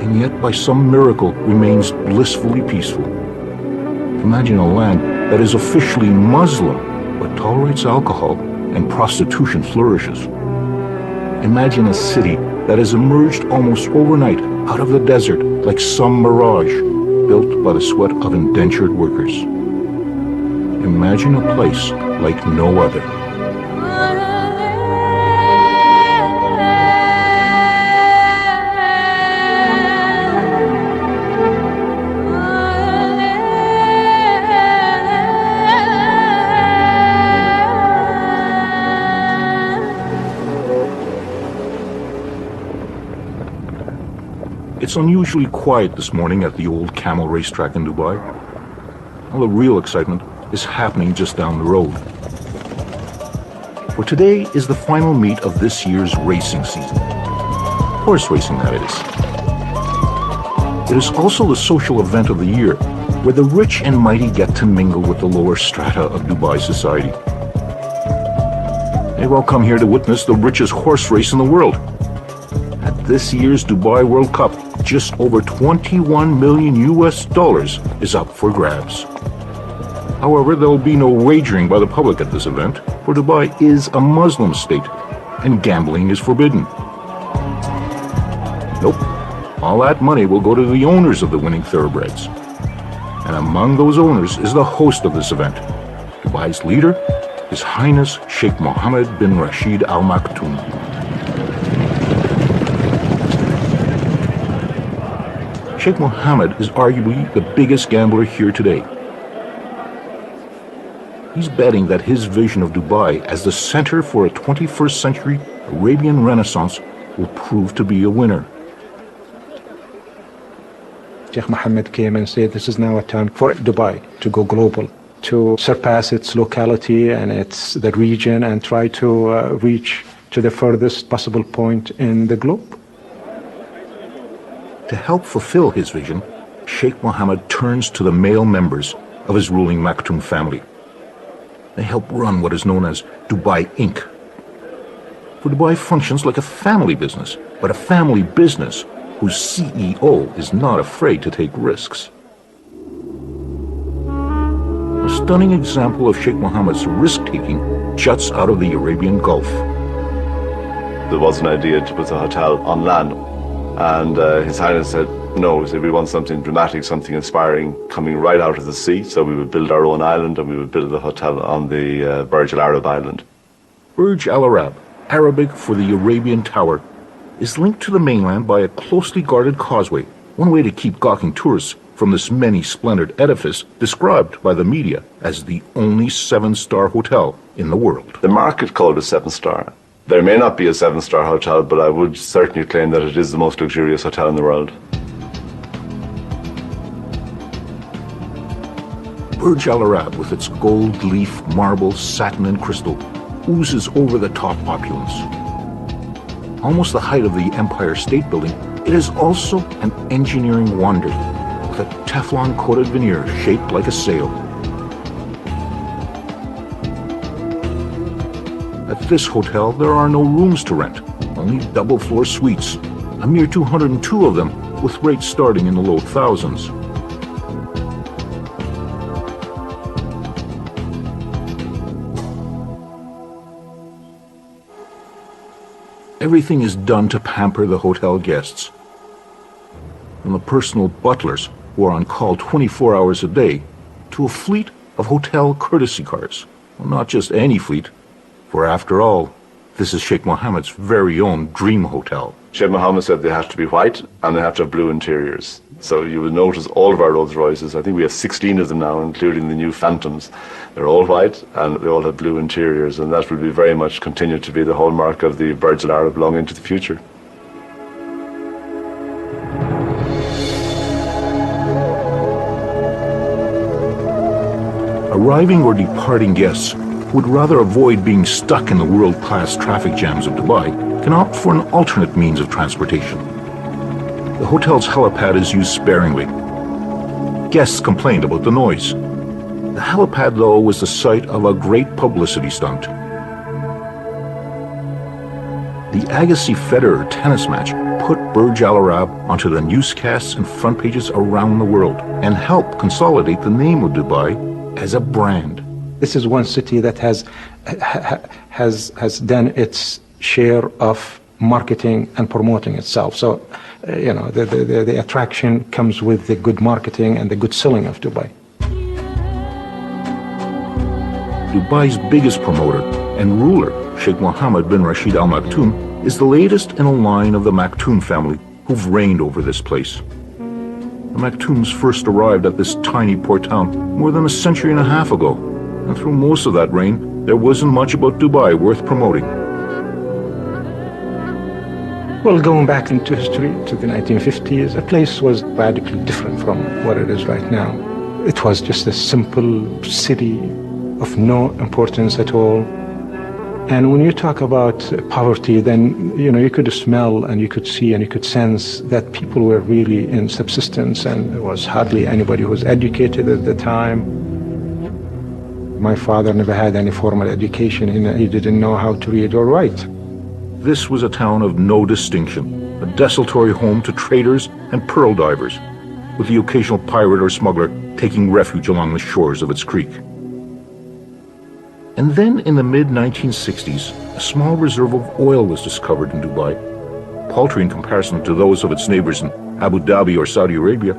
and yet by some miracle remains blissfully peaceful. Imagine a land that is officially Muslim but tolerates alcohol and prostitution flourishes. Imagine a city that has emerged almost overnight out of the desert like some mirage built by the sweat of indentured workers. Imagine a place like no other. It's unusually quiet this morning at the old Camel racetrack in Dubai. All the real excitement is happening just down the road. For today is the final meet of this year's racing season. Horse racing, that is. It is also the social event of the year, where the rich and mighty get to mingle with the lower strata of Dubai society. They've all come here to witness the richest horse race in the world. At this year's Dubai World Cup, just over $21 million is up for grabs. However, there will be no wagering by the public at this event, for Dubai is a Muslim state, and gambling is forbidden. Nope, all that money will go to the owners of the winning thoroughbreds. And among those owners is the host of this event, Dubai's leader, His Highness Sheikh Mohammed bin Rashid Al Maktoum. Sheikh Mohammed is arguably the biggest gambler here today. He's betting that his vision of Dubai as the center for a 21st century Arabian Renaissance will prove to be a winner. Sheikh Mohammed came and said this is now a time for Dubai to go global, to surpass its locality and the region and try to reach to the furthest possible point in the globe. To help fulfill his vision, Sheikh Mohammed turns to the male members of his ruling Maktoum family. They help run what is known as Dubai Inc. For Dubai functions like a family business, but a family business whose CEO is not afraid to take risks. A stunning example of Sheikh Mohammed's risk-taking juts out of the Arabian Gulf. There was an idea to put a hotel on land. And His Highness said, no, he said, we want something dramatic, something inspiring coming right out of the sea. So we would build our own island and we would build a hotel on the Burj Al Arab island. Burj Al Arab, Arabic for the Arabian Tower, is linked to the mainland by a closely guarded causeway, one way to keep gawking tourists from this many-splendored edifice described by the media as the only 7-star hotel in the world. The market called it 7-star. There may not be a 7-star hotel, but I would certainly claim that it is the most luxurious hotel in the world. Burj Al Arab, with its gold leaf, marble, satin, and crystal, oozes over-the-top opulence. Almost the height of the Empire State Building, it is also an engineering wonder, with a Teflon-coated veneer shaped like a sail. At this hotel, there are no rooms to rent, only double-floor suites, a mere 202 of them, with rates starting in the low thousands. Everything is done to pamper the hotel guests. From the personal butlers, who are on call 24 hours a day, to a fleet of hotel courtesy cars. Well, not just any fleet, for after all, this is Sheikh Mohammed's very own dream hotel. Sheikh Mohammed said they have to be white and they have to have blue interiors. So you will notice all of our Rolls Royces, I think we have 16 of them now, including the new Phantoms. They're all white and they all have blue interiors, and that will be very much continue to be the hallmark of the Burj Al Arab long into the future. Arriving or departing guests who would rather avoid being stuck in the world-class traffic jams of Dubai can opt for an alternate means of transportation. The hotel's helipad is used sparingly. Guests complained about the noise. The helipad, though, was the site of a great publicity stunt. The Agassi Federer tennis match put Burj Al Arab onto the newscasts and front pages around the world and helped consolidate the name of Dubai as a brand. This is one city that has done its share of marketing and promoting itself. So, the attraction comes with the good marketing and the good selling of Dubai. Dubai's biggest promoter and ruler, Sheikh Mohammed bin Rashid Al Maktoum, is the latest in a line of the Maktoum family who've reigned over this place. The Maktoums first arrived at this tiny port town more than a century and a half ago, and through most of that reign, there wasn't much about Dubai worth promoting. Well, going back into history to the 1950s, the place was radically different from what it is right now. It was just a simple city of no importance at all. And when you talk about poverty, then, you could smell and you could see and you could sense that people were really in subsistence, and there was hardly anybody who was educated at the time. My father never had any formal education. He didn't know how to read or write. This was a town of no distinction, a desultory home to traders and pearl divers, with the occasional pirate or smuggler taking refuge along the shores of its creek. And then in the mid-1960s, a small reserve of oil was discovered in Dubai, paltry in comparison to those of its neighbors in Abu Dhabi or Saudi Arabia,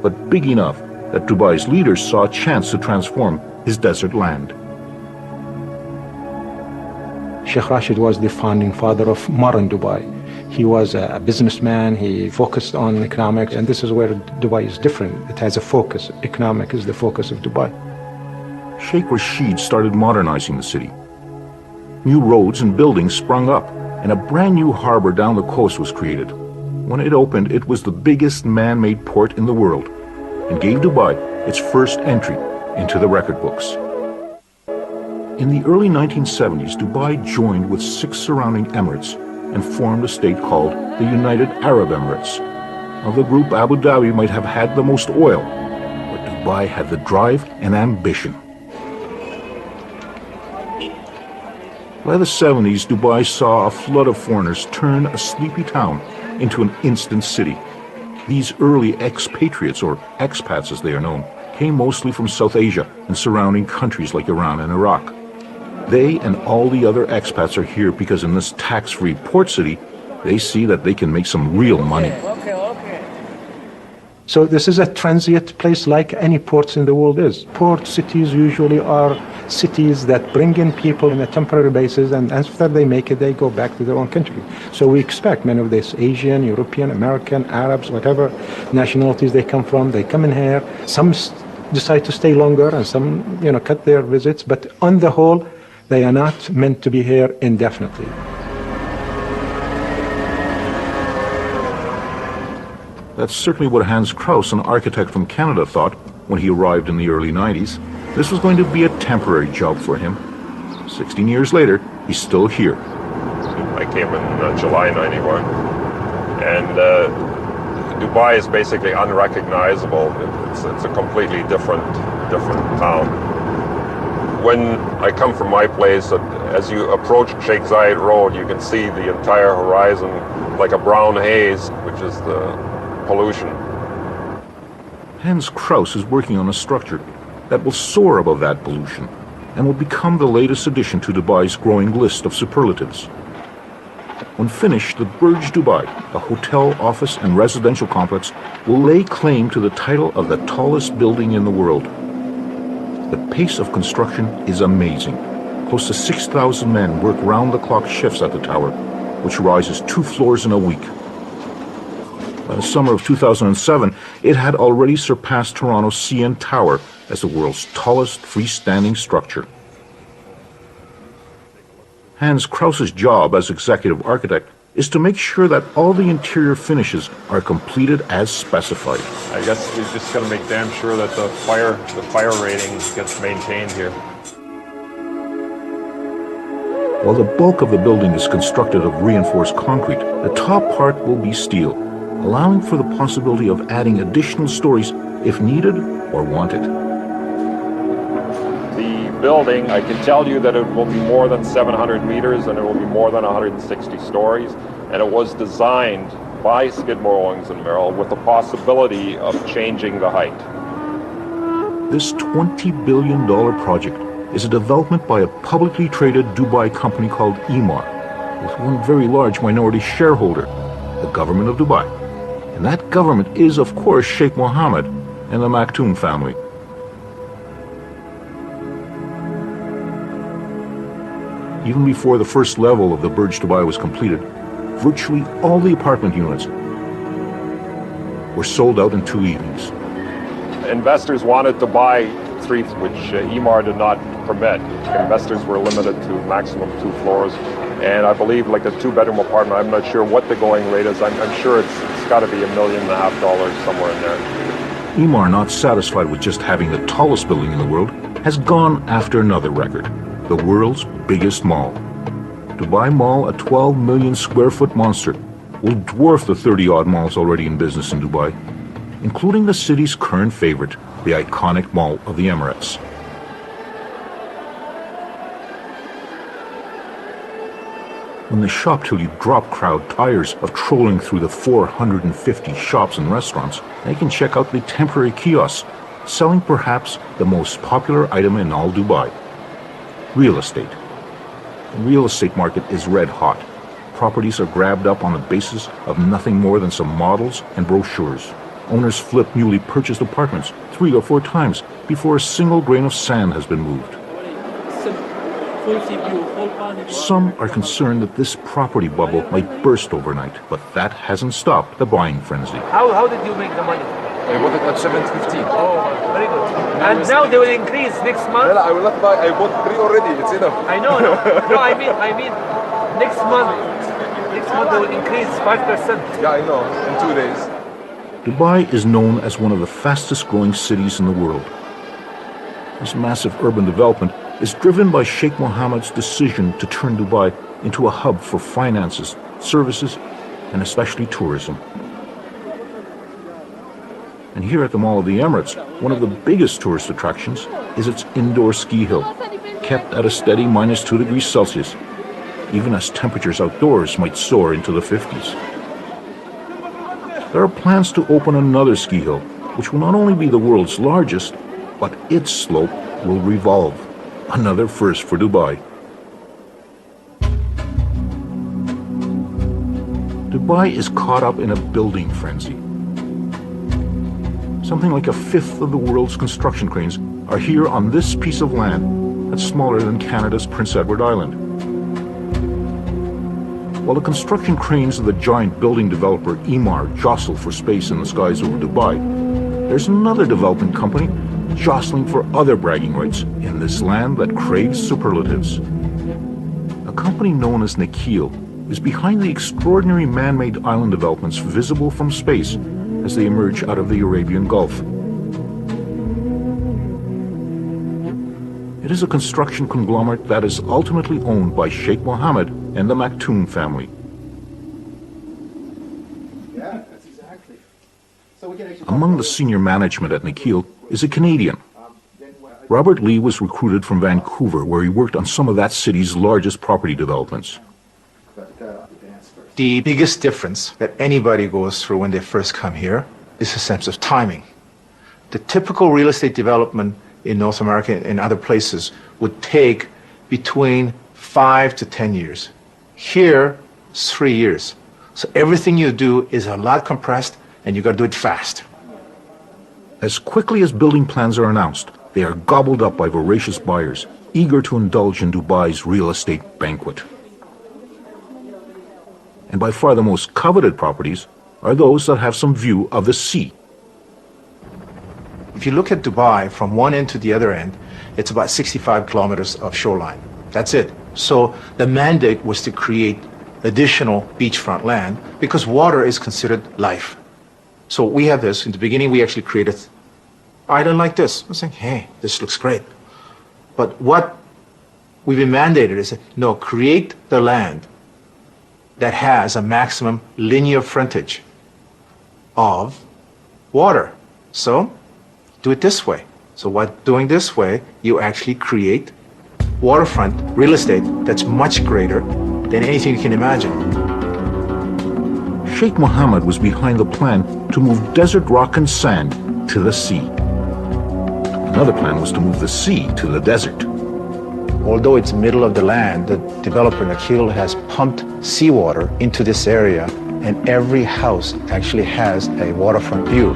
but big enough that Dubai's leaders saw a chance to transform his desert land. Sheikh Rashid was the founding father of modern Dubai. He was a businessman, he focused on economics, and this is where Dubai is different. It has a focus. Economic is the focus of Dubai. Sheikh Rashid started modernizing the city. New roads and buildings sprung up, and a brand new harbor down the coast was created. When it opened, it was the biggest man-made port in the world, and gave Dubai its first entry into the record books. In the early 1970s, Dubai joined with 6 surrounding emirates and formed a state called the United Arab Emirates. Of the group, Abu Dhabi might have had the most oil, but Dubai had the drive and ambition. By the 70s, Dubai saw a flood of foreigners turn a sleepy town into an instant city. These early expatriates, or expats as they are known, came mostly from South Asia and surrounding countries like Iran and Iraq. They and all the other expats are here because in this tax-free port city, they see that they can make some real money. So this is a transient place like any ports in the world is. Port cities usually are cities that bring in people on a temporary basis, and after they make it, they go back to their own country. So we expect many of these Asian, European, American, Arabs, whatever nationalities they come from, they come in here. Some decide to stay longer and some, cut their visits, but on the whole, they are not meant to be here indefinitely. That's certainly what Hans Krauss, an architect from Canada, thought when he arrived in the early 90s. This was going to be a temporary job for him. 16 years later, he's still here. I came in July 91, and Dubai is basically unrecognizable. It's a completely different town. When I come from my place, as you approach Sheikh Zayed Road, you can see the entire horizon like a brown haze, which is the pollution. Hans Krauss is working on a structure that will soar above that pollution and will become the latest addition to Dubai's growing list of superlatives. When finished, the Burj Dubai, a hotel, office, and residential complex, will lay claim to the title of the tallest building in the world. The pace of construction is amazing. Close to 6,000 men work round-the-clock shifts at the tower, which rises 2 floors in a week. By the summer of 2007, it had already surpassed Toronto's CN Tower as the world's tallest freestanding structure. Hans Krauss's job as executive architect is to make sure that all the interior finishes are completed as specified. I guess we just got to make damn sure that the fire rating gets maintained here. While the bulk of the building is constructed of reinforced concrete, the top part will be steel, allowing for the possibility of adding additional stories if needed or wanted. The building, I can tell you that it will be more than 700 meters and it will be more than 160 stories. And it was designed by Skidmore, Owings & Merrill with the possibility of changing the height. This $20 billion project is a development by a publicly traded Dubai company called Emaar, with one very large minority shareholder, the government of Dubai. And that government is, of course, Sheikh Mohammed and the Maktoum family. Even before the first level of the Burj Dubai was completed, virtually all the apartment units were sold out in 2 evenings. Investors wanted to buy 3, which Emaar did not permit. Investors were limited to maximum 2 floors. And I believe like a 2-bedroom apartment, I'm not sure what the going rate is. I'm sure it's got to be $1.5 million somewhere in there. Emaar, not satisfied with just having the tallest building in the world, has gone after another record, the world's biggest mall. Dubai Mall, a 12 million square foot monster, will dwarf the 30-odd malls already in business in Dubai, including the city's current favorite, the iconic Mall of the Emirates. When the shop till you drop crowd tires of trolling through the 450 shops and restaurants, they can check out the temporary kiosks, selling perhaps the most popular item in all Dubai: real estate. The real estate market is red hot. Properties are grabbed up on the basis of nothing more than some models and brochures. Owners flip newly purchased apartments 3 or 4 times before a single grain of sand has been moved. Some are concerned that this property bubble might burst overnight, but that hasn't stopped the buying frenzy. How did you make the money? I bought it at 715. Oh, very good. And now they will increase next month. Well, I will not buy. I bought 3 already. It's enough. I know. No, I mean, next month they will increase 5%. Yeah, I know. In 2 days. Dubai is known as one of the fastest growing cities in the world. This massive urban development is driven by Sheikh Mohammed's decision to turn Dubai into a hub for finances, services, and especially tourism. And here at the Mall of the Emirates, one of the biggest tourist attractions is its indoor ski hill, kept at a steady -2 degrees Celsius, even as temperatures outdoors might soar into the 50s. There are plans to open another ski hill, which will not only be the world's largest, but its slope will revolve. Another first for Dubai. Dubai is caught up in a building frenzy. Something like 1/5 of the world's construction cranes are here on this piece of land that's smaller than Canada's Prince Edward Island. While the construction cranes of the giant building developer Emaar jostle for space in the skies over Dubai, there's another development company jostling for other bragging rights in this land that craves superlatives. A company known as Nikhil is behind the extraordinary man-made island developments visible from space as they emerge out of the Arabian Gulf. It is a construction conglomerate that is ultimately owned by Sheikh Mohammed and the Maktoum family. Yeah, that's exactly. So we can actually Among the senior management at Nikhil is a Canadian. Robert Lee was recruited from Vancouver, where he worked on some of that city's largest property developments. The biggest difference that anybody goes through when they first come here is a sense of timing. The typical real estate development in North America and other places would take between 5 to 10 years. Here, it's 3 years. So everything you do is a lot compressed, and you got to do it fast. As quickly as building plans are announced, they are gobbled up by voracious buyers, eager to indulge in Dubai's real estate banquet. And by far the most coveted properties are those that have some view of the sea. If you look at Dubai from one end to the other end, it's about 65 kilometers of shoreline. That's it. So the mandate was to create additional beachfront land because water is considered life. So we have this. In the beginning, we actually created an island like this. I was saying, hey, this looks great. But what we've been mandated is, no, create the land that has a maximum linear frontage of water. So do it this way. So what doing this way, you actually create waterfront real estate that's much greater than anything you can imagine. Sheikh Mohammed was behind the plan to move desert rock and sand to the sea. Another plan was to move the sea to the desert. Although it's middle of the land, the developer Nakheel has pumped seawater into this area, and every house actually has a waterfront view.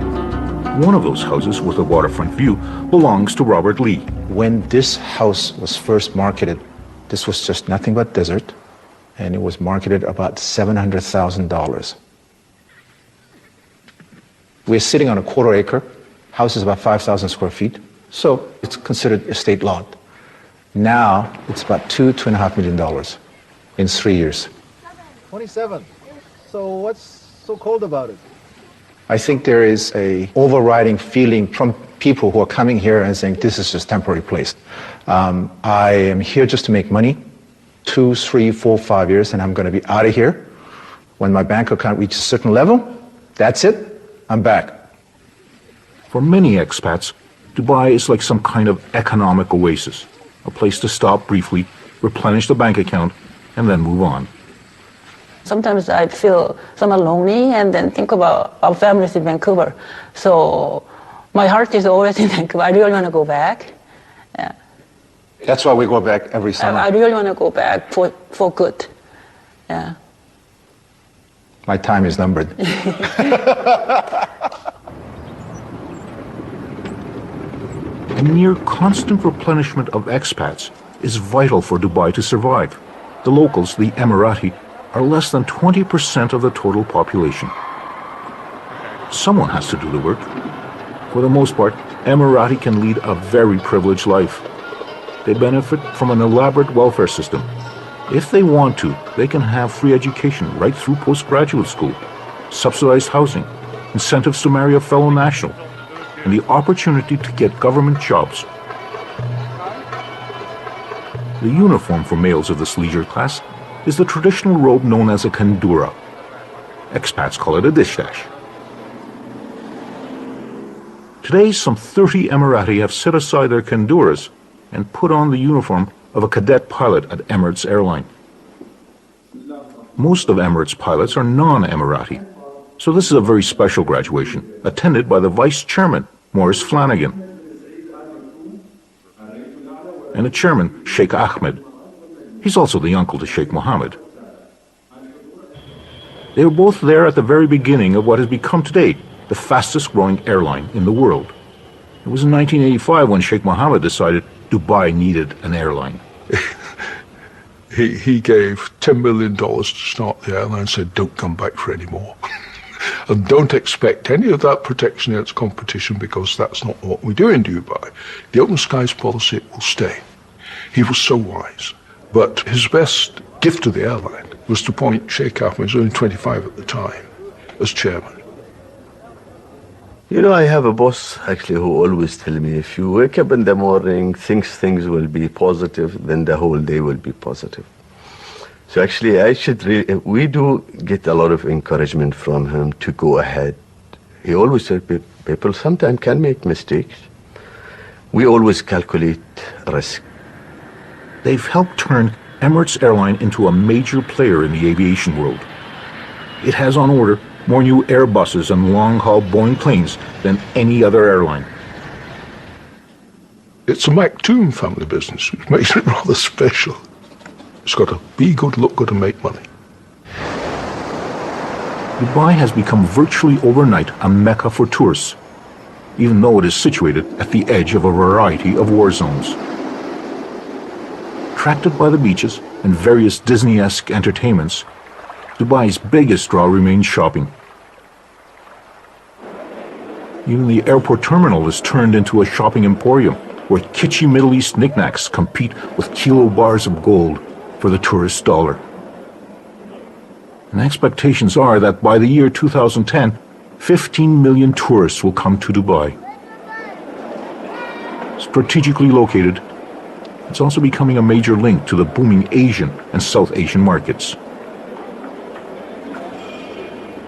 One of those houses with a waterfront view belongs to Robert Lee. When this house was first marketed, this was just nothing but desert, and it was marketed about $700,000. We're sitting on a quarter acre. House is about 5,000 square feet, so it's considered estate lot. Now it's about $2.5 million in 3 years. 27. So what's so cold about it? I think there is a overriding feeling from people who are coming here and saying this is just temporary place. I am here just to make money, 2, 3, 4, 5 years, and I'm going to be out of here. When my bank account reaches a certain level, that's it. I'm back. For many expats, Dubai is like some kind of economic oasis, a place to stop briefly, replenish the bank account, and then move on. Sometimes I feel somewhat lonely and then think about our families in Vancouver. So my heart is always in Vancouver. I really want to go back. Yeah. That's why we go back every summer. I really want to go back for good. Yeah. My time is numbered. A near constant replenishment of expats is vital for Dubai to survive. The locals, the Emirati, are less than 20% of the total population. Someone has to do the work. For the most part, Emirati can lead a very privileged life. They benefit from an elaborate welfare system. If they want to, they can have free education right through postgraduate school, subsidized housing, incentives to marry a fellow national, and the opportunity to get government jobs. The uniform for males of this leisure class is the traditional robe known as a kandura. Expats call it a dishdash. Today, some 30 Emirati have set aside their kanduras and put on the uniform of a cadet pilot at Emirates Airline. Most of Emirates pilots are non-Emirati, so this is a very special graduation, attended by the Vice Chairman, Maurice Flanagan, and the Chairman, Sheikh Ahmed. He's also the uncle to Sheikh Mohammed. They were both there at the very beginning of what has become today the fastest growing airline in the world. It was in 1985 when Sheikh Mohammed decided Dubai needed an airline. He gave $10 million to start the airline and said, don't come back for any more. And don't expect any of that protection against competition, because that's not what we do in Dubai. The open skies policy will stay. He was so wise. But his best gift to the airline was to appoint Sheikh Ahmed, who was only 25 at the time, as chairman. You know, I have a boss actually who always tell me, if you wake up in the morning, things will be positive, then the whole day will be positive. So actually, we do get a lot of encouragement from him to go ahead. He always said people sometimes can make mistakes. We always calculate risk. They've helped turn Emirates Airline into a major player in the aviation world. It has on order more new Airbuses and long-haul Boeing planes than any other airline. It's a Maktoum family business, which makes it rather special. It's got to be good, look good, and make money. Dubai has become virtually overnight a mecca for tourists, even though it is situated at the edge of a variety of war zones. Attracted by the beaches and various Disney-esque entertainments, Dubai's biggest draw remains shopping. Even the airport terminal is turned into a shopping emporium where kitschy Middle East knickknacks compete with kilo bars of gold for the tourist dollar. And expectations are that by the year 2010, 15 million tourists will come to Dubai. Strategically located, it's also becoming a major link to the booming Asian and South Asian markets.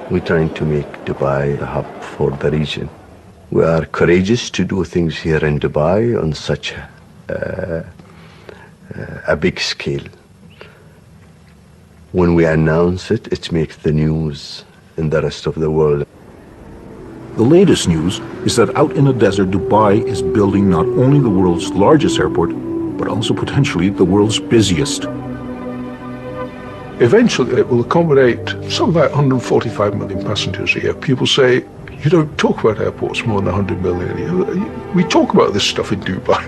We're trying to make Dubai a hub for the region. We are courageous to do things here in Dubai on such a big scale. When we announce it, it makes the news in the rest of the world. The latest news is that out in the desert, Dubai is building not only the world's largest airport, but also potentially the world's busiest. Eventually, it will accommodate something like 145 million passengers a year. People say, you don't talk about airports more than 100 million a year. We talk about this stuff in Dubai.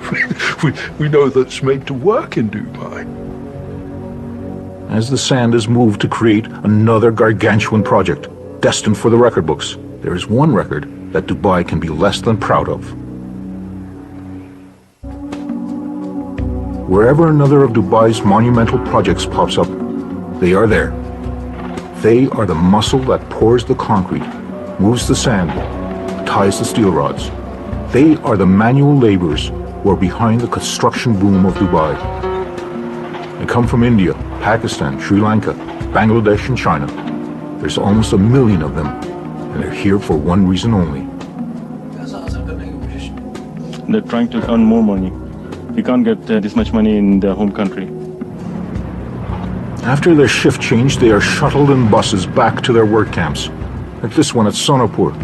we know that it's made to work in Dubai. As the sand is moved to create another gargantuan project, destined for the record books, there is one record that Dubai can be less than proud of. Wherever another of Dubai's monumental projects pops up, they are there. They are the muscle that pours the concrete, moves the sand, ties the steel rods. They are the manual laborers who are behind the construction boom of Dubai. They come from India, Pakistan, Sri Lanka, Bangladesh, and China. There's almost 1 million of them, and they're here for one reason only. They're trying to earn more money. You can't get this much money in their home country. After their shift change, they are shuttled in buses back to their work camps, like this one at Sonapur,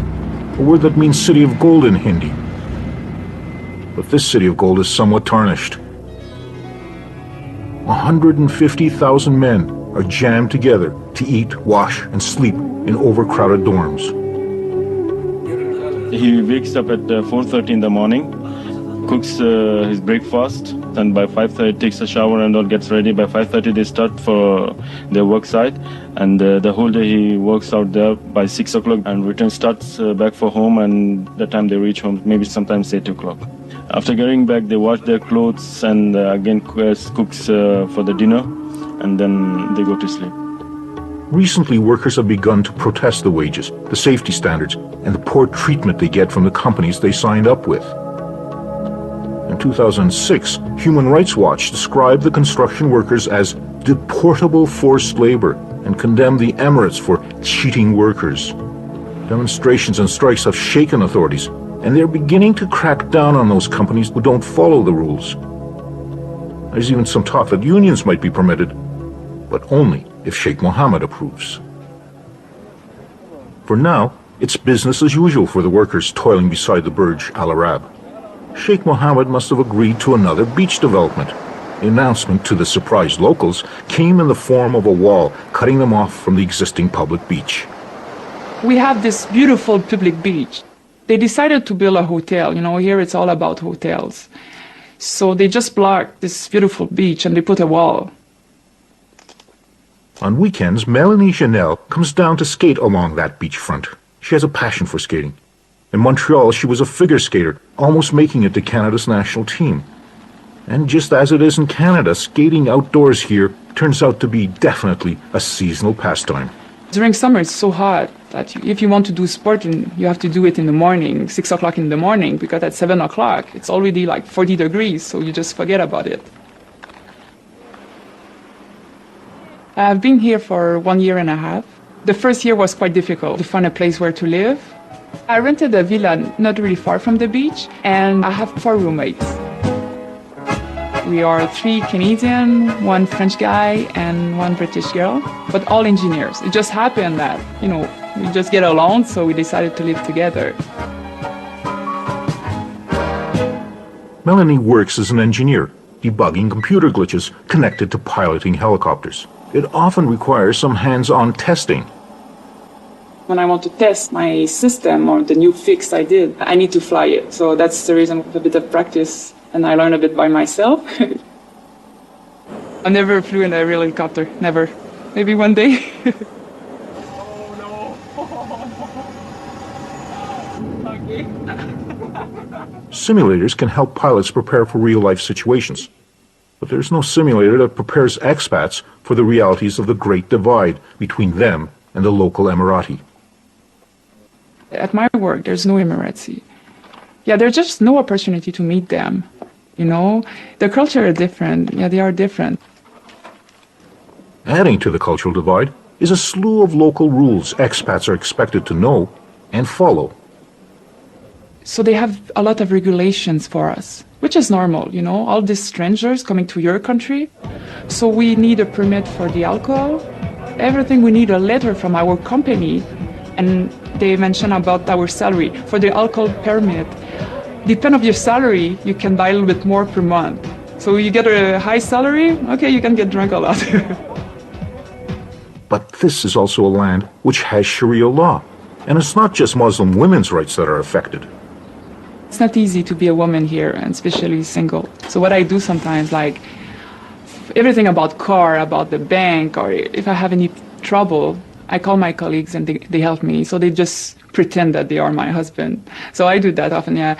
a word that means city of gold in Hindi. But this city of gold is somewhat tarnished. 150,000 men are jammed together to eat, wash, and sleep in overcrowded dorms. He wakes up at 4:30 in the morning, cooks his breakfast, and by 5:30 takes a shower and all, gets ready. By 5:30 they start for their work site, and the whole day he works out there. By 6 o'clock and starts back for home, and the time they reach home, maybe sometimes 8 o'clock. After getting back, they wash their clothes and again cooks for the dinner, and then they go to sleep. Recently, workers have begun to protest the wages, the safety standards, and the poor treatment they get from the companies they signed up with. In 2006, Human Rights Watch described the construction workers as deportable forced labor and condemned the Emirates for cheating workers. Demonstrations and strikes have shaken authorities, and they're beginning to crack down on those companies who don't follow the rules. There's even some talk that unions might be permitted, but only if Sheikh Mohammed approves. For now, it's business as usual for the workers toiling beside the Burj Al Arab. Sheikh Mohammed must have agreed to another beach development. The announcement to the surprised locals came in the form of a wall cutting them off from the existing public beach. We have this beautiful public beach. They decided to build a hotel. You know, here it's all about hotels. So they just blocked this beautiful beach and they put a wall. On weekends, Melanie Janelle comes down to skate along that beachfront. She has a passion for skating. In Montreal, she was a figure skater, almost making it to Canada's national team. And just as it is in Canada, skating outdoors here turns out to be definitely a seasonal pastime. During summer, it's so hot that if you want to do sport, you have to do it in the morning, 6 o'clock in the morning, because at 7 o'clock, it's already like 40 degrees, so you just forget about it. I've been here for 1.5 years. The first year was quite difficult to find a place where to live. I rented a villa not really far from the beach, and I have 4 roommates. We are 3 Canadian, 1 French guy, and 1 British girl, but all engineers. It just happened that, you know, we just get along, so we decided to live together. Melanie works as an engineer, debugging computer glitches connected to piloting helicopters. It often requires some hands-on testing. When I want to test my system or the new fix I did, I need to fly it. So that's the reason with a bit of practice, and I learn a bit by myself. I never flew in a real helicopter, never. Maybe one day. Simulators can help pilots prepare for real-life situations. But there's no simulator that prepares expats for the realities of the Great Divide between them and the local Emirati. At my work, there's no Emirati. Yeah, there's just no opportunity to meet them. You know, the culture is different. Yeah, they are different. Adding to the cultural divide is a slew of local rules expats are expected to know and follow. So they have a lot of regulations for us, which is normal, you know, all these strangers coming to your country. So we need a permit for the alcohol. Everything, we need a letter from our company. And they mention about our salary. For the alcohol permit, depend on your salary, you can buy a little bit more per month. So you get a high salary, okay, you can get drunk a lot. But this is also a land which has Sharia law. And it's not just Muslim women's rights that are affected. It's not easy to be a woman here, and especially single. So what I do sometimes, like, everything about car, about the bank, or if I have any trouble, I call my colleagues and they help me. So they just pretend that they are my husband. So I do that often, yeah.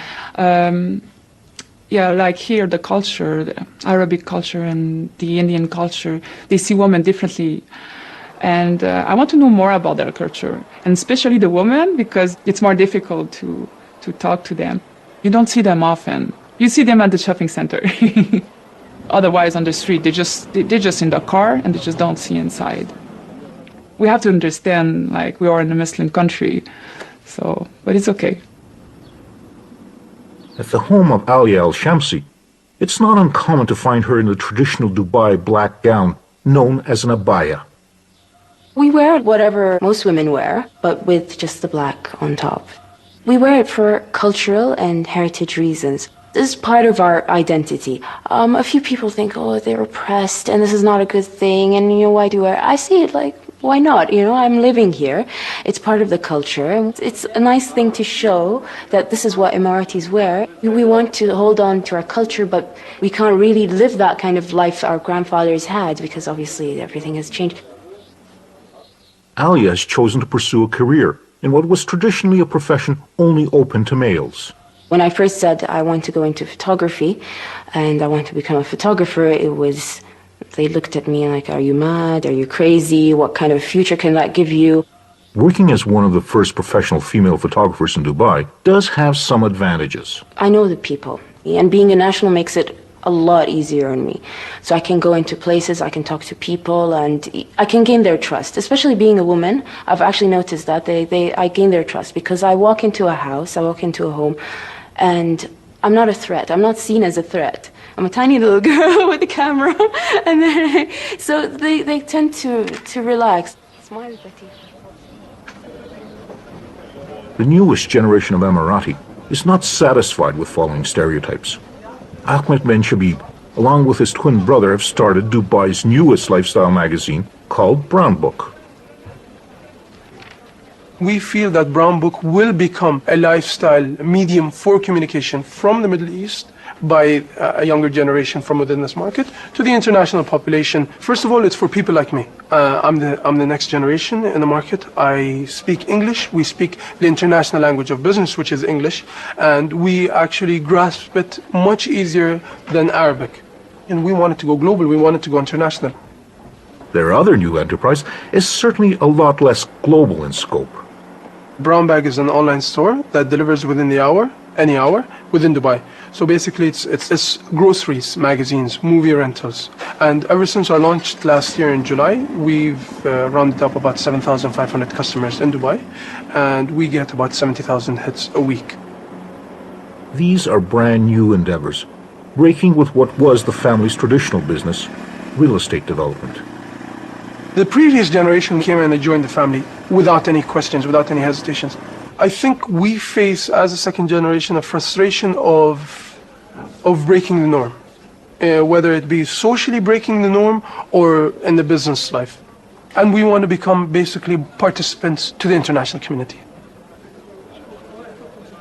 Yeah, like here, the culture, the Arabic culture and the Indian culture, they see women differently. And I want to know more about their culture, and especially the women, because it's more difficult to talk to them. You don't see them often. You see them at the shopping center. Otherwise, on the street, they're just in the car and they just don't see inside. We have to understand, like, we are in a Muslim country, so, but it's okay. At the home of Alia Al-Shamsi, it's not uncommon to find her in the traditional Dubai black gown known as an abaya. We wear whatever most women wear, but with just the black on top. We wear it for cultural and heritage reasons. This is part of our identity. A few people think, oh, they're oppressed and this is not a good thing, and, you know, why do I see it like, why not? You know, I'm living here. It's part of the culture. It's a nice thing to show that this is what Emiratis wear. We want to hold on to our culture, but we can't really live that kind of life our grandfathers had, because obviously everything has changed. Alia has chosen to pursue a career in what was traditionally a profession only open to males. When I first said I want to go into photography and I want to become a photographer, they looked at me like, are you mad? Are you crazy? What kind of future can that give you? Working as one of the first professional female photographers in Dubai does have some advantages. I know the people, and being a national makes it a lot easier on me. So I can go into places, I can talk to people, and I can gain their trust. Especially being a woman, I've actually noticed that I gain their trust, because I walk into a house, I walk into a home, and I'm not a threat. I'm not seen as a threat. I'm a tiny little girl with a camera, and then, so they tend to relax. The newest generation of Emirati is not satisfied with following stereotypes. Ahmed Ben Shabib, along with his twin brother, have started Dubai's newest lifestyle magazine called Brown Book. We feel that Brown Book will become a lifestyle medium for communication from the Middle East by a younger generation from within this market to the international population. First of all, it's for people like me. I'm the next generation in the market. I speak English. We speak the international language of business, which is English, and we actually grasp it much easier than Arabic. And we wanted to go global. We wanted to go international. Their other new enterprise is certainly a lot less global in scope. Brown Bag is an online store that delivers within the hour, any hour, within Dubai. So basically it's groceries, magazines, movie rentals. And ever since I launched last year in July, we've rounded up about 7,500 customers in Dubai, and we get about 70,000 hits a week. These are brand new endeavors, breaking with what was the family's traditional business, real estate development. The previous generation came and they joined the family without any questions, without any hesitations. I think we face, as a second generation, a frustration of breaking the norm, whether it be socially breaking the norm or in the business life. And we want to become basically participants to the international community.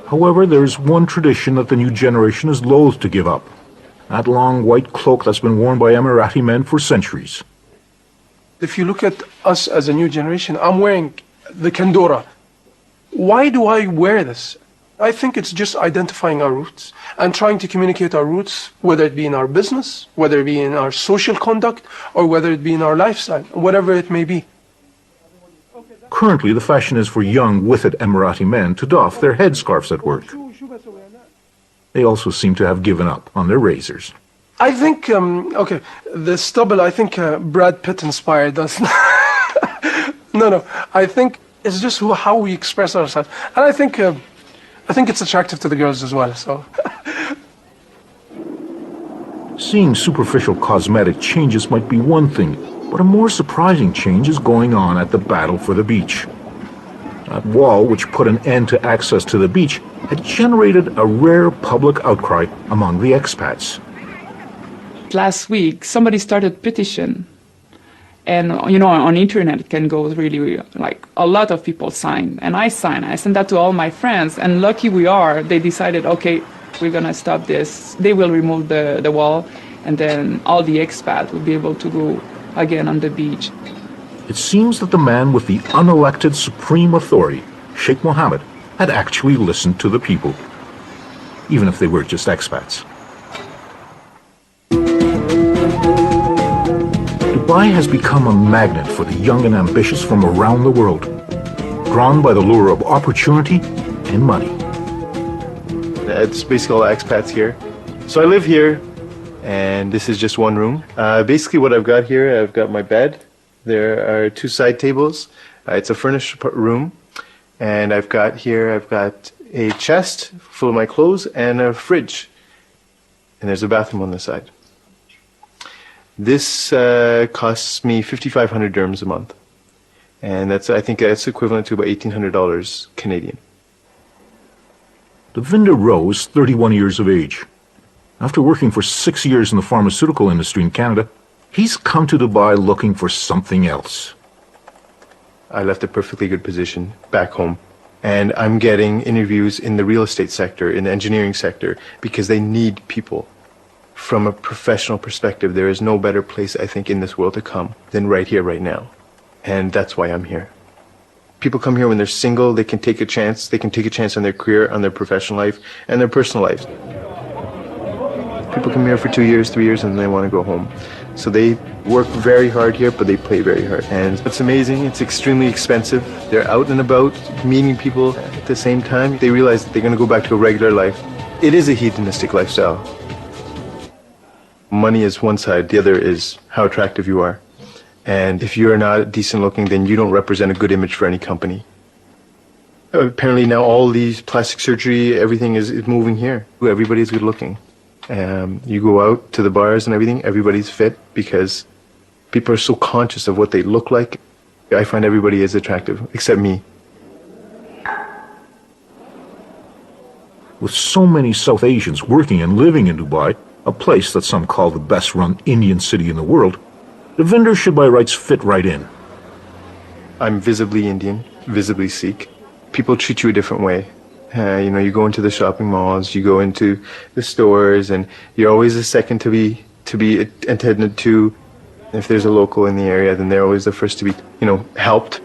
However, there is one tradition that the new generation is loath to give up. That long white cloak that's been worn by Emirati men for centuries. If you look at us as a new generation, I'm wearing the Kandora. Why do I wear this? I think it's just identifying our roots and trying to communicate our roots, whether it be in our business, whether it be in our social conduct, or whether it be in our lifestyle, whatever it may be. Currently, the fashion is for young, withered Emirati men to doff their headscarves at work. They also seem to have given up on their razors. I think, the stubble, I think Brad Pitt inspired us. No, I think it's just how we express ourselves. And I think I think it's attractive to the girls as well, so. Seeing superficial cosmetic changes might be one thing, but a more surprising change is going on at the battle for the beach. That wall, which put an end to access to the beach, had generated a rare public outcry among the expats. Last week, somebody started petition. And, on internet it can go really, like, a lot of people sign. And I signed. I sent that to all my friends. And lucky we are, they decided, okay, we're going to stop this. They will remove the wall. And then all the expats will be able to go again on the beach. It seems that the man with the unelected supreme authority, Sheikh Mohammed, had actually listened to the people, even if they were just expats. Dubai has become a magnet for the young and ambitious from around the world, drawn by the lure of opportunity and money. It's basically all expats here. So I live here, and this is just one room. Basically what I've got here, I've got my bed. There are 2 side tables. It's a furnished room. And I've got a chest full of my clothes and a fridge. And there's a bathroom on the side. This costs me 5,500 dirhams a month. And I think that's equivalent to about $1,800 Canadian. Devinder Rowe is 31 years of age. After working for 6 years in the pharmaceutical industry in Canada, he's come to Dubai looking for something else. I left a perfectly good position back home. And I'm getting interviews in the real estate sector, in the engineering sector, because they need people. From a professional perspective, there is no better place, I think, in this world to come than right here, right now. And that's why I'm here. People come here when they're single, they can take a chance. They can take a chance on their career, on their professional life, and their personal life. People come here for 2 years, 3 years, and they want to go home. So they work very hard here, but they play very hard. And it's amazing. It's extremely expensive. They're out and about, meeting people at the same time. They realize that they're going to go back to a regular life. It is a hedonistic lifestyle. Money is one side, the other is how attractive you are. And if you're not decent looking, then you don't represent a good image for any company. Apparently now all these plastic surgery, everything is moving here. Everybody's good looking. You go out to the bars and everything, everybody's fit because people are so conscious of what they look like. I find everybody is attractive, except me. With so many South Asians working and living in Dubai, a place that some call the best-run Indian city in the world, Devinder should by rights fit right in. I'm visibly Indian, visibly Sikh. People treat you a different way. You go into the shopping malls, you go into the stores, and you're always the second to be attended to. If there's a local in the area, then they're always the first to be, helped.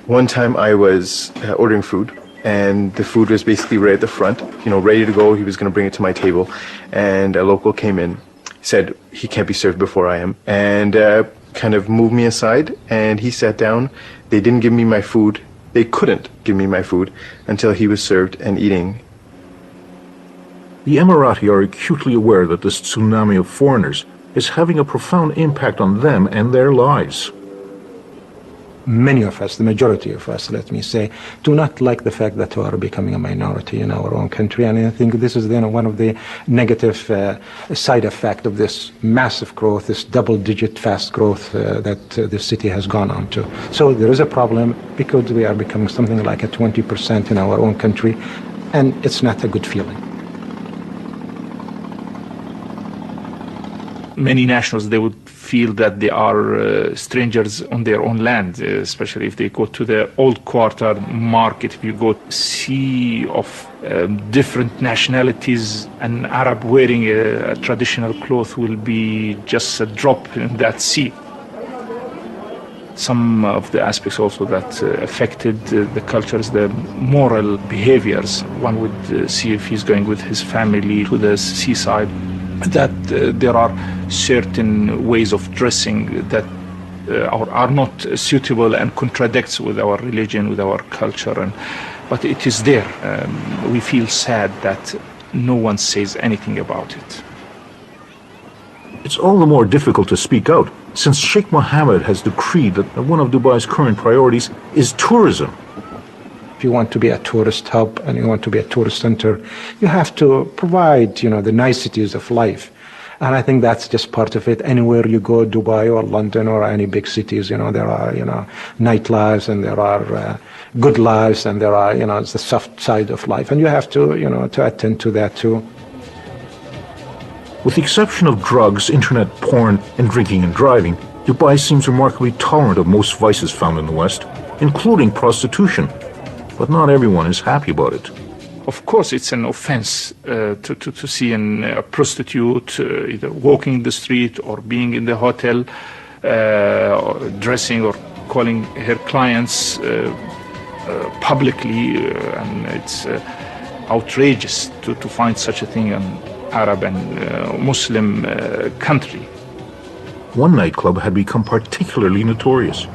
One time I was ordering food, and the food was basically right at the front, ready to go. He was going to bring it to my table, and a local came in, said he can't be served before I am, and kind of moved me aside, and he sat down. They didn't give me my food. They couldn't give me my food until he was served and eating. The Emirati are acutely aware that this tsunami of foreigners is having a profound impact on them and their lives. Many of us, the majority of us, let me say, do not like the fact that we are becoming a minority in our own country. And I think this is one of the negative side effects of this massive growth, this double-digit fast growth that the city has gone on to. So there is a problem because we are becoming something like a 20% in our own country, and it's not a good feeling. Many nationals, they would feel that they are strangers on their own land, especially if they go to the old quarter market. If you go sea of different nationalities, an Arab wearing a traditional cloth will be just a drop in that sea. Some of the aspects also that affected the cultures, the moral behaviors. One would see if he's going with his family to the seaside, that there are certain ways of dressing that are not suitable and contradicts with our religion, with our culture, but it is there. We feel sad that no one says anything about it. It's all the more difficult to speak out since Sheikh Mohammed has decreed that one of Dubai's current priorities is tourism. If you want to be a tourist hub and you want to be a tourist center, you have to provide, the niceties of life. And I think that's just part of it. Anywhere you go, Dubai or London or any big cities, there are, nightlives and there are good lives and there are, it's the soft side of life. And you have to, to attend to that too. With the exception of drugs, internet porn, and drinking and driving, Dubai seems remarkably tolerant of most vices found in the West, including prostitution. But not everyone is happy about it. Of course, it's an offense to see a prostitute either walking the street or being in the hotel, or dressing or calling her clients publicly, and it's outrageous to find such a thing in Arab and Muslim country. One nightclub had become particularly notorious.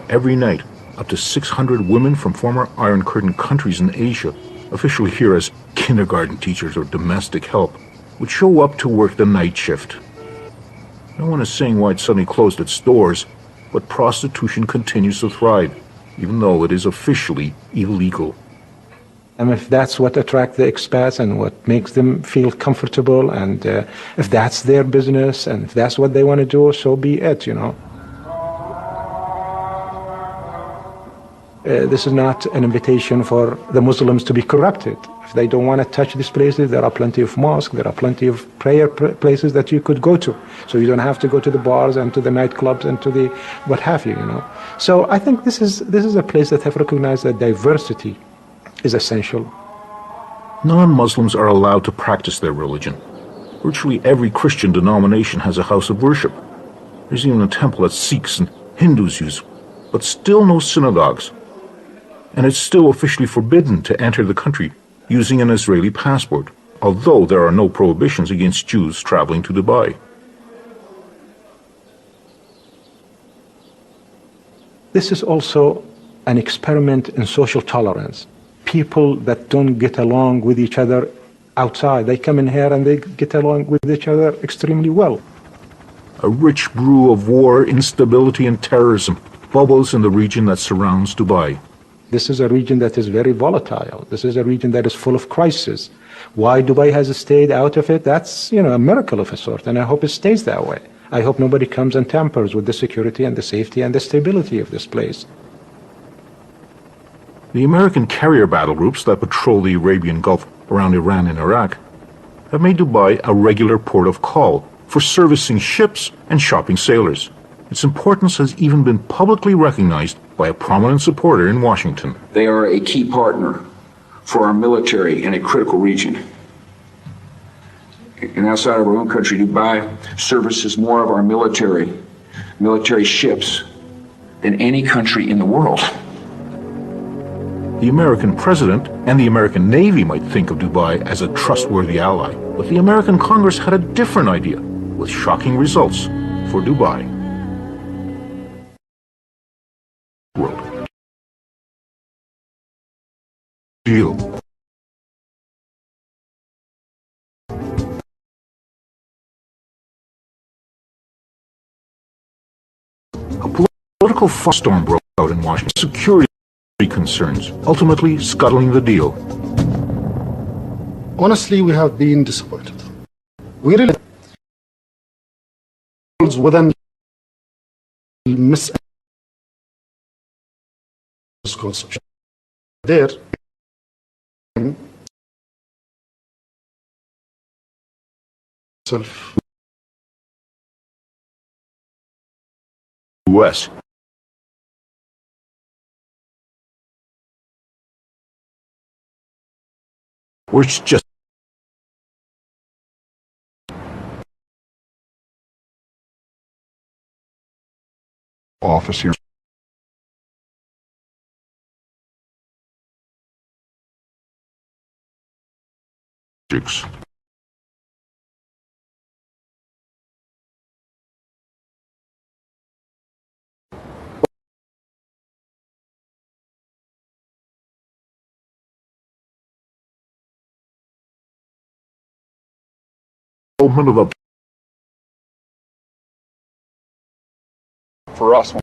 Every night, up to 600 women from former Iron Curtain countries in Asia, officially here as kindergarten teachers or domestic help, would show up to work the night shift. No one is saying why it suddenly closed its doors, but prostitution continues to thrive, even though it is officially illegal. And if that's what attracts the expats and what makes them feel comfortable, and if that's their business and if that's what they want to do, so be it, This is not an invitation for the Muslims to be corrupted. If they don't want to touch these places, there are plenty of mosques, there are plenty of prayer places that you could go to. So you don't have to go to the bars and to the nightclubs and to the what have you, So I think this is a place that have recognized that diversity is essential. Non-Muslims are allowed to practice their religion. Virtually every Christian denomination has a house of worship. There's even a temple that Sikhs and Hindus use, but still no synagogues. And it's still officially forbidden to enter the country using an Israeli passport, although there are no prohibitions against Jews traveling to Dubai. This is also an experiment in social tolerance. People that don't get along with each other outside, they come in here and they get along with each other extremely well. A rich brew of war, instability, and terrorism bubbles in the region that surrounds Dubai. This is a region that is very volatile. This is a region that is full of crisis. Why Dubai has stayed out of it, that's, a miracle of a sort, and I hope it stays that way. I hope nobody comes and tampers with the security and the safety and the stability of this place. The American carrier battle groups that patrol the Arabian Gulf around Iran and Iraq have made Dubai a regular port of call for servicing ships and shopping sailors. Its importance has even been publicly recognized by a prominent supporter in Washington. They are a key partner for our military in a critical region. And outside of our own country, Dubai services more of our military ships than any country in the world. The American president and the American Navy might think of Dubai as a trustworthy ally, but the American Congress had a different idea, with shocking results for Dubai. World. Deal. A political firestorm broke out in Washington. Security concerns, ultimately scuttling the deal. Honestly, we have been disappointed. We really within misconception. There, self. US. Which just office here. Of the For us,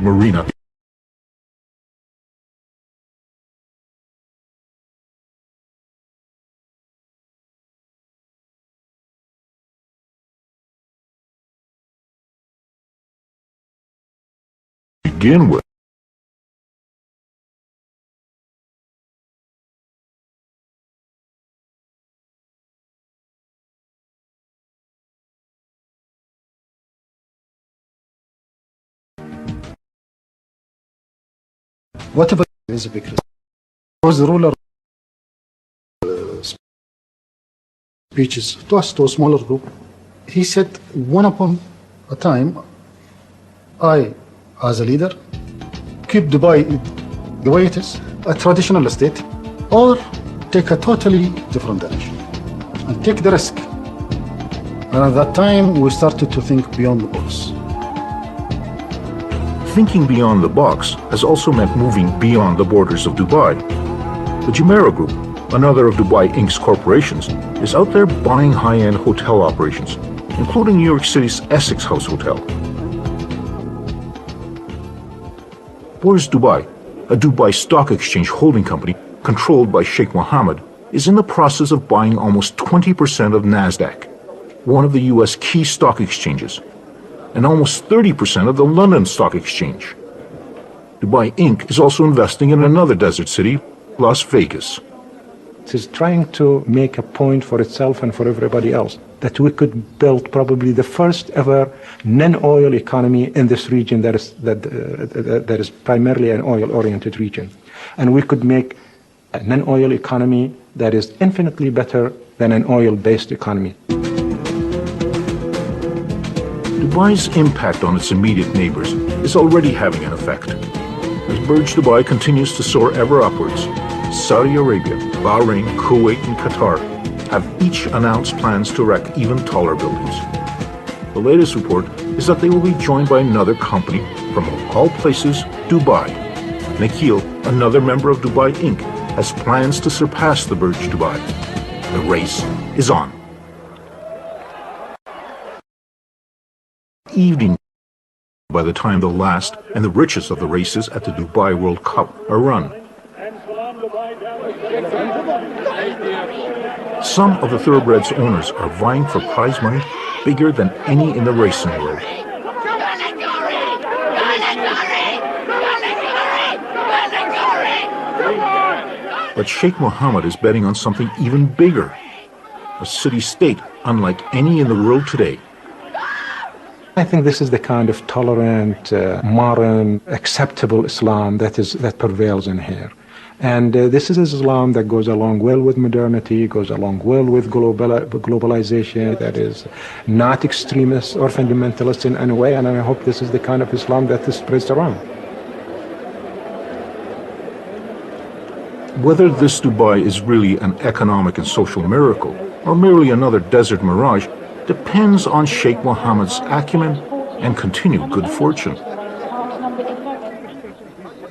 marina. Begin with. Whatever is a big risk. Was the ruler speeches to us, to a smaller group, he said, one upon a time, I, as a leader, keep Dubai the way it is, a traditional estate, or take a totally different direction and take the risk. And at that time, we started to think beyond the box. Thinking beyond the box has also meant moving beyond the borders of Dubai. The Jumeirah Group, another of Dubai Inc.'s corporations, is out there buying high-end hotel operations, including New York City's Essex House Hotel. Bourse Dubai, a Dubai Stock Exchange holding company controlled by Sheikh Mohammed, is in the process of buying almost 20% of NASDAQ, one of the U.S. key stock exchanges, and almost 30% of the London Stock Exchange. Dubai Inc. is also investing in another desert city, Las Vegas. It is trying to make a point for itself and for everybody else that we could build probably the first ever non-oil economy in this region that is primarily an oil-oriented region. And we could make a non-oil economy that is infinitely better than an oil-based economy. Dubai's impact on its immediate neighbors is already having an effect. As Burj Dubai continues to soar ever upwards, Saudi Arabia, Bahrain, Kuwait, and Qatar have each announced plans to erect even taller buildings. The latest report is that they will be joined by another company from, of all places, Dubai. Nikhil, another member of Dubai Inc., has plans to surpass the Burj Dubai. The race is on. Evening by the time the last and the richest of the races at the Dubai World Cup are run. Some of the thoroughbreds' owners are vying for prize money bigger than any in the racing world. But Sheikh Mohammed is betting on something even bigger, a city-state unlike any in the world today. I think this is the kind of tolerant, modern, acceptable Islam that prevails in here. And this is Islam that goes along well with modernity, goes along well with globalization, that is not extremist or fundamentalist in any way, and I hope this is the kind of Islam that is spreads around. Whether this Dubai is really an economic and social miracle, or merely another desert mirage, depends on Sheikh Mohammed's acumen and continued good fortune.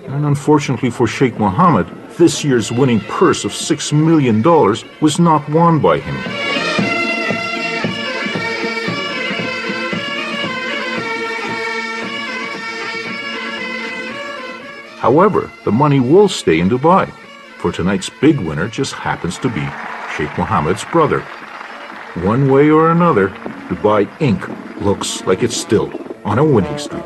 And unfortunately for Sheikh Mohammed, this year's winning purse of $6 million was not won by him. However, the money will stay in Dubai, for tonight's big winner just happens to be Sheikh Mohammed's brother. One way or another, Dubai Inc. looks like it's still on a winning streak.